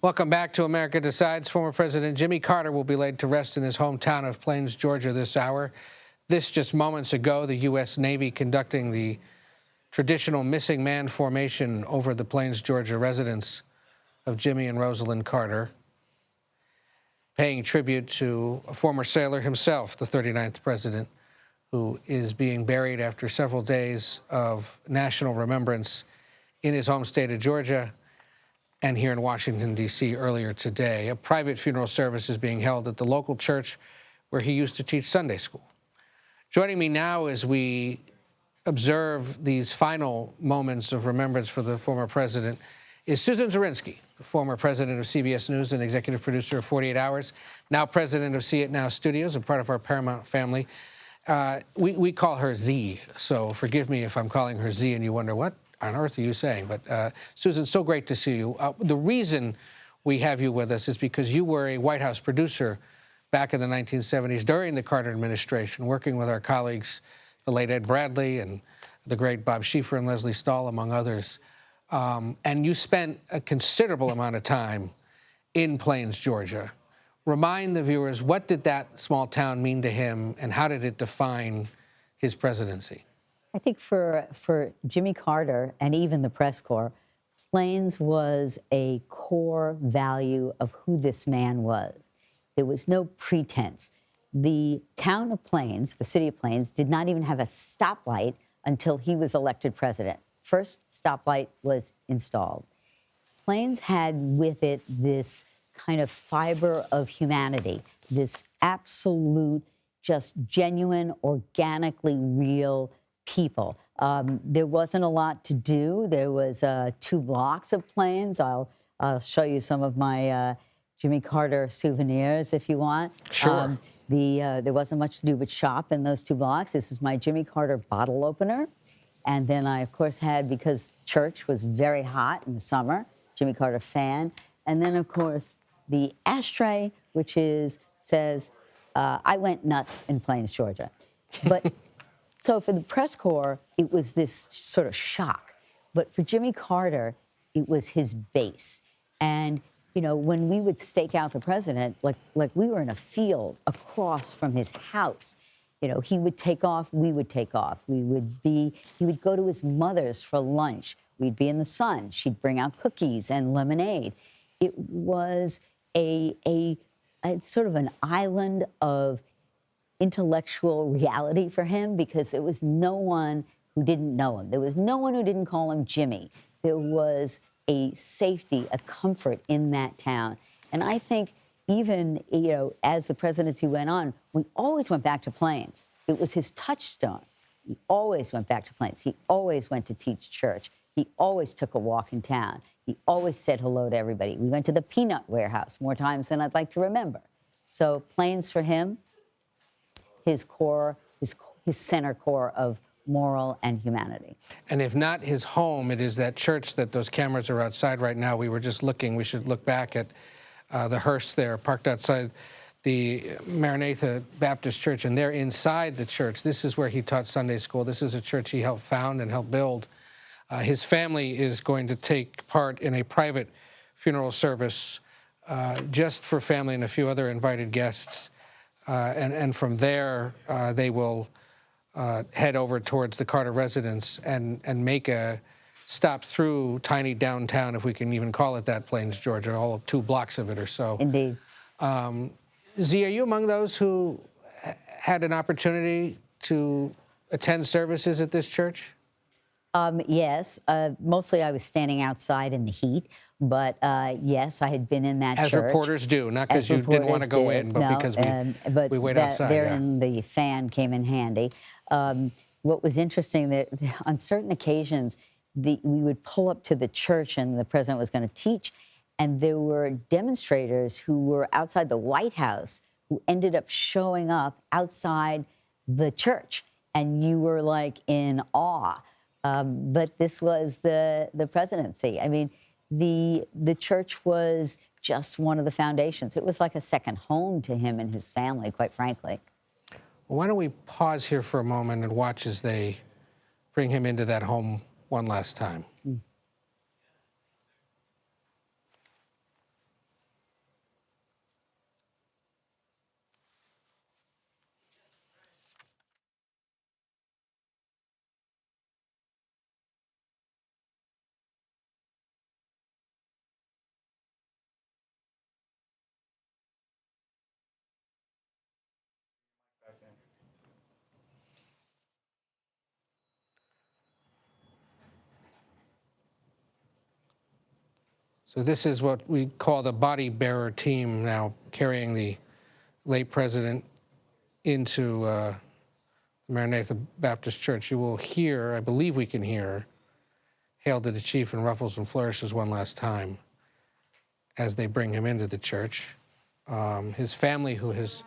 Welcome back to America Decides. Former President Jimmy Carter will be laid to rest in his hometown of Plains, Georgia this hour. This just moments ago, the U.S. Navy conducting the traditional missing man formation over the Plains, Georgia residence of Jimmy and Rosalynn Carter, paying tribute to a former sailor himself, the 39th president, who is being buried after several days of national remembrance in his home state of Georgia and here in Washington, D.C. earlier today. A private funeral service is being held at the local church where he used to teach Sunday school. Joining me now as we observe these final moments of remembrance for the former president is Susan Zirinsky, the former president of CBS News and executive producer of 48 Hours, now president of See It Now Studios and part of our Paramount family. We call her Z, so forgive me if I'm calling her Z and you wonder, what on earth are you saying? But Susan, so great to see you. The reason we have you with us is because you were a White House producer back in the 1970s during the Carter administration, working with our colleagues, the late Ed Bradley and the great Bob Schieffer and Leslie Stahl, among others. And you spent a considerable amount of time in Plains, Georgia. Remind the viewers, what did that small town mean to him, and how did it define his presidency? I think for Jimmy Carter and even the press corps, Plains was a core value of who this man was. There was no pretense. The town of Plains, the city of Plains, did not even have a stoplight until he was elected president. First stoplight was installed. Plains had with it this kind of fiber of humanity, this absolute, just genuine, organically real people. There wasn't a lot to do. There was 2 blocks of Plains. I'll show you some of my Jimmy Carter souvenirs if you want. Sure. There wasn't much to do but shop in those 2 blocks. This is my Jimmy Carter bottle opener. And then I, of course, had, because church was very hot in the summer, Jimmy Carter fan. And then, of course, the ashtray, which says, I went nuts in Plains, Georgia. But so for the press corps, it was this sort of shock. But for Jimmy Carter, it was his base. And, you know, when we would stake out the president, like we were in a field across from his house. You know, he would take off, we would take off. He would go to his mother's for lunch. We'd be in the sun. She'd bring out cookies and lemonade. It was a sort of an island of intellectual reality for him, because there was no one who didn't know him. There was no one who didn't call him Jimmy. There was a safety, a comfort in that town. And I think even, you know, as the presidency went on, we always went back to Plains. It was his touchstone. He always went back to Plains. He always went to teach church. He always took a walk in town. He always said hello to everybody. We went to the peanut warehouse more times than I'd like to remember. So Plains for him, his core, his center core of moral and humanity. And if not his home, it is that church that those cameras are outside right now. We were just looking. We should look back at the hearse there, parked outside the Maranatha Baptist Church, and they're inside the church. This is where he taught Sunday school. This is a church he helped found and helped build. His family is going to take part in a private funeral service just for family and a few other invited guests. And from there, they will head over towards the Carter residence and make a stop through tiny downtown, if we can even call it that, Plains, Georgia, all 2 blocks of it or so. Indeed. Z, are you among those who had an opportunity to attend services at this church? Yes. Mostly I was standing outside in the heat. But yes, I had been in that church. As reporters do, not because you didn't want to go in, but because we wait outside. There in the fan came in handy. What was interesting, that on certain occasions, we would pull up to the church and the president was going to teach, and there were demonstrators who were outside the White House who ended up showing up outside the church, and you were like in awe. But this was the presidency. I mean, the church was just one of the foundations. It was like a second home to him and his family, quite frankly. Well, why don't we pause here for a moment and watch as they bring him into that home one last time. So this is what we call the body bearer team now, carrying the late president into Maranatha Baptist Church. You will hear, I believe we can hear, "Hail to the Chief" in ruffles and flourishes one last time as they bring him into the church. His family, who has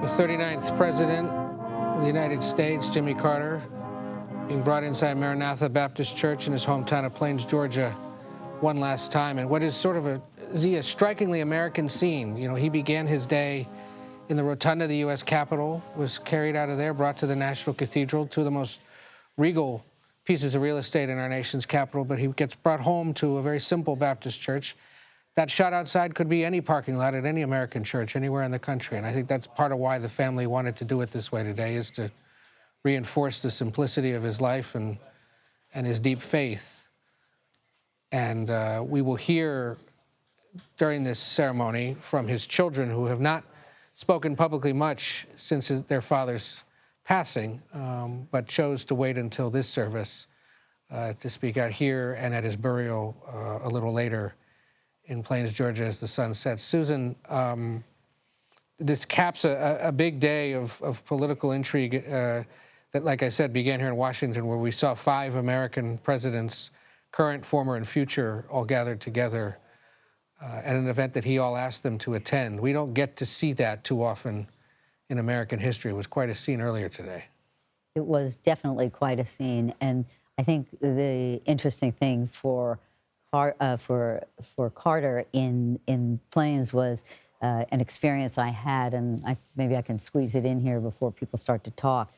the 39th president of the United States, Jimmy Carter, being brought inside Maranatha Baptist Church in his hometown of Plains, Georgia, one last time. And what is sort of a strikingly American scene. You know, he began his day in the rotunda of the U.S. Capitol, was carried out of there, brought to the National Cathedral, two of the most regal pieces of real estate in our nation's capital, but he gets brought home to a very simple Baptist church. That shot outside could be any parking lot at any American church anywhere in the country. And I think that's part of why the family wanted to do it this way today, is to reinforce the simplicity of his life and his deep faith. And we will hear during this ceremony from his children, who have not spoken publicly much since their father's passing, but chose to wait until this service to speak out here and at his burial a little later in Plains, Georgia, as the sun sets. Susan, this caps a big day of political intrigue that, like I said, began here in Washington, where we saw 5 American presidents, current, former, and future, all gathered together at an event that he all asked them to attend. We don't get to see that too often in American history. It was quite a scene earlier today. It was definitely quite a scene, and I think the interesting thing for Carter in Plains was an experience I had, and maybe I can squeeze it in here before people start to talk.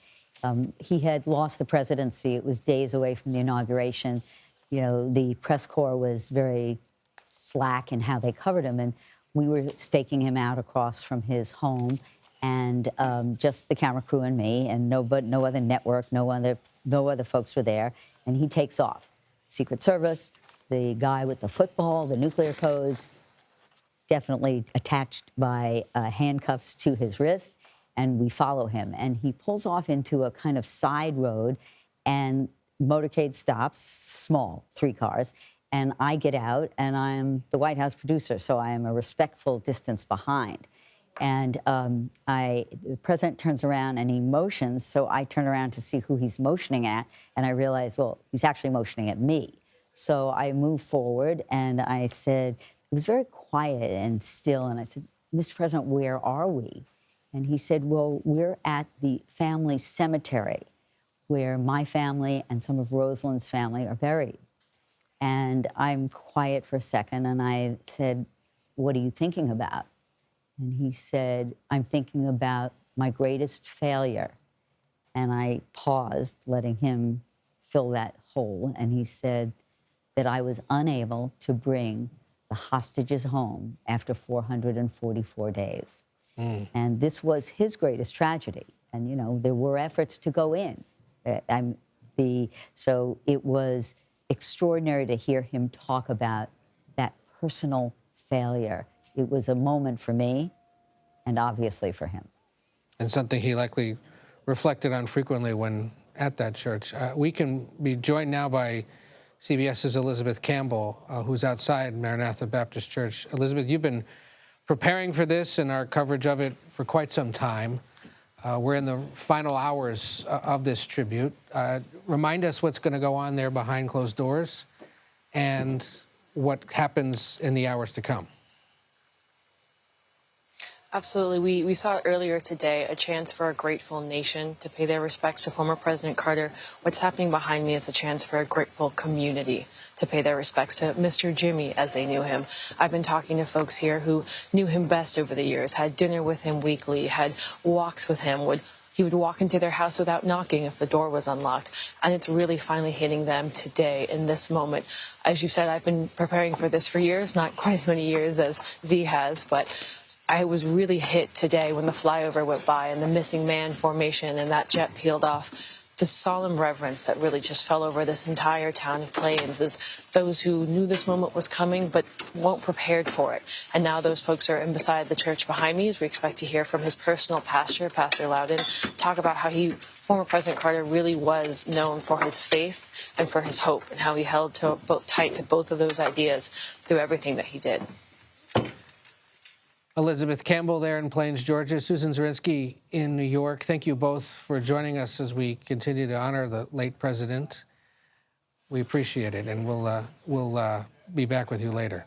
He had lost the presidency. It was days away from the inauguration. You know, the press corps was very slack in how they covered him, and we were staking him out across from his home, and just the camera crew and me, and no other network, no other folks were there, and he takes off. Secret Service, the guy with the football, the nuclear codes, definitely attached by handcuffs to his wrist, and we follow him. And he pulls off into a kind of side road, and motorcade stops, small, 3 cars, and I get out, and I'm the White House producer, so I am a respectful distance behind. And the president turns around and he motions, so I turn around to see who he's motioning at, and I realize, well, he's actually motioning at me. So I move forward, and I said, it was very quiet and still, and I said, Mr. President, where are we? And he said, well, we're at the family cemetery where my family and some of Rosalynn's family are buried. And I'm quiet for a second, and I said, what are you thinking about? And he said, I'm thinking about my greatest failure. And I paused, letting him fill that hole. And he said that I was unable to bring the hostages home after 444 days. And this was his greatest tragedy. And, you know, there were efforts to go in. So it was extraordinary to hear him talk about that personal failure. It was a moment for me and obviously for him. And something he likely reflected on frequently when at that church. We can be joined now by CBS's Elizabeth Campbell, who's outside Maranatha Baptist Church. Elizabeth, you've been preparing for this and our coverage of it for quite some time. We're in the final hours of this tribute. Remind us what's going to go on there behind closed doors and what happens in the hours to come. Absolutely. We saw earlier today a chance for a grateful nation to pay their respects to former President Carter. What's happening behind me is a chance for a grateful community to pay their respects to Mr. Jimmy as they knew him. I've been talking to folks here who knew him best over the years, had dinner with him weekly, had walks with him, he would walk into their house without knocking if the door was unlocked. And it's really finally hitting them today in this moment. As you said, I've been preparing for this for years, not quite as many years as Z has, but I was really hit today when the flyover went by and the missing man formation and that jet peeled off. The solemn reverence that really just fell over this entire town of Plains is those who knew this moment was coming but weren't prepared for it. And now those folks are in beside the church behind me as we expect to hear from his personal pastor, Pastor Loudon, talk about how former President Carter really was known for his faith and for his hope and how he held tight to both of those ideas through everything that he did. Elizabeth Campbell there in Plains, Georgia. Susan Zirinsky in New York. Thank you both for joining us as we continue to honor the late president. We appreciate it, and we'll be back with you later.